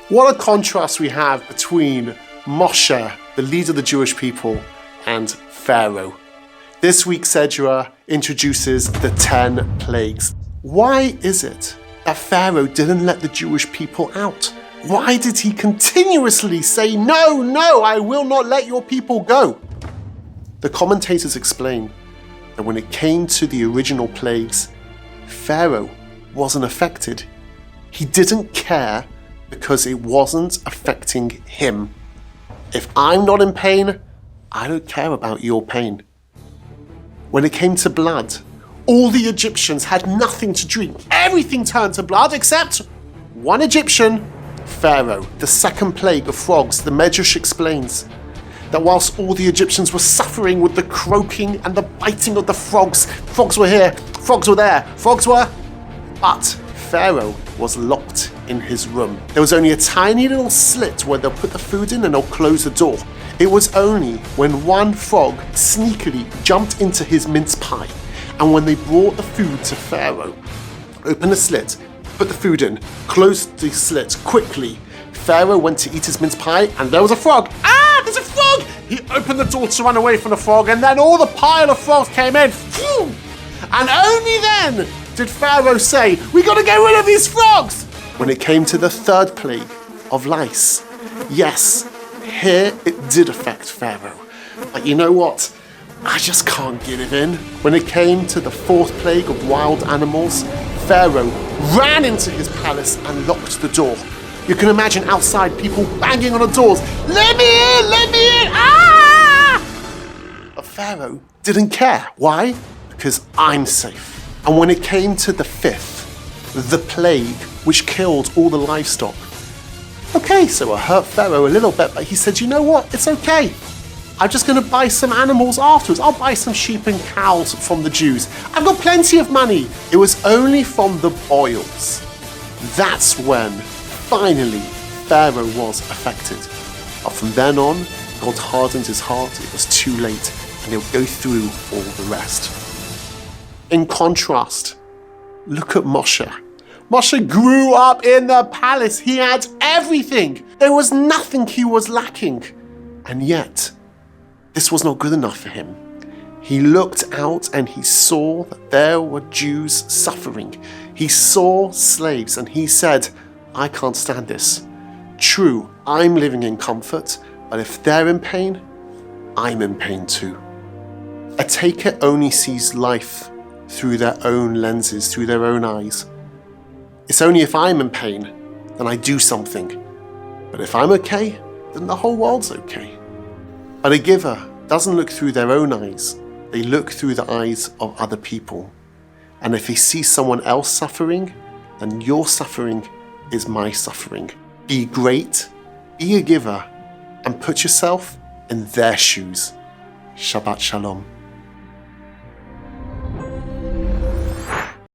What a contrast we have between Moshe, the leader of the Jewish people, and Pharaoh. This week's Sedra introduces the 10 plagues. Why is it that Pharaoh didn't let the Jewish people out? Why did he continuously say, no, I will not let your people go? The commentators explain that when it came to the original plagues, Pharaoh wasn't affected. He didn't care because it wasn't affecting him. If I'm not in pain, I don't care about your pain. When it came to blood, all the Egyptians had nothing to drink. Everything turned to blood except one Egyptian, Pharaoh. The second plague of frogs, the Medrash explains that whilst all the Egyptians were suffering with the croaking and the biting of the frogs were here, frogs were there, but Pharaoh was locked in his room. There was only a tiny little slit where they'll put the food in and they'll close the door. It was only when one frog sneakily jumped into his mince pie, and when they brought the food to Pharaoh, opened the slit, put the food in, closed the slit quickly, Pharaoh went to eat his mince pie and there was a frog. There's a frog! He opened the door to run away from the frog, and then all the pile of frogs came in. Phew! And only then did Pharaoh say, we gotta get rid of these frogs! When it came to the third plague of lice, yes, here it did affect Pharaoh. But you know what? I just can't give in. When it came to the fourth plague of wild animals, Pharaoh ran into his palace and locked the door. You can imagine outside people banging on the doors. Let me in! Let me in! But Pharaoh didn't care. Why? Because I'm safe. And when it came to the fifth, the plague, which killed all the livestock, okay, so it hurt Pharaoh a little bit, but he said, you know what? It's okay. I'm just going to buy some animals afterwards. I'll buy some sheep and cows from the Jews. I've got plenty of money. It was only from the boils. That's when, finally, Pharaoh was affected. But from then on, God hardened his heart. It was too late, and he'll go through all the rest. In contrast, look at Moshe. Moshe grew up in the palace. He had everything. There was nothing he was lacking. And yet, this was not good enough for him. He looked out and he saw that there were Jews suffering. He saw slaves and he said, I can't stand this. True, I'm living in comfort, but if they're in pain, I'm in pain too. A taker only sees life through their own lenses, through their own eyes. It's only if I'm in pain, then I do something. But if I'm okay, then the whole world's okay. But a giver doesn't look through their own eyes. They look through the eyes of other people. And if they see someone else suffering, then your suffering is my suffering. Be great, be a giver, and put yourself in their shoes. Shabbat Shalom.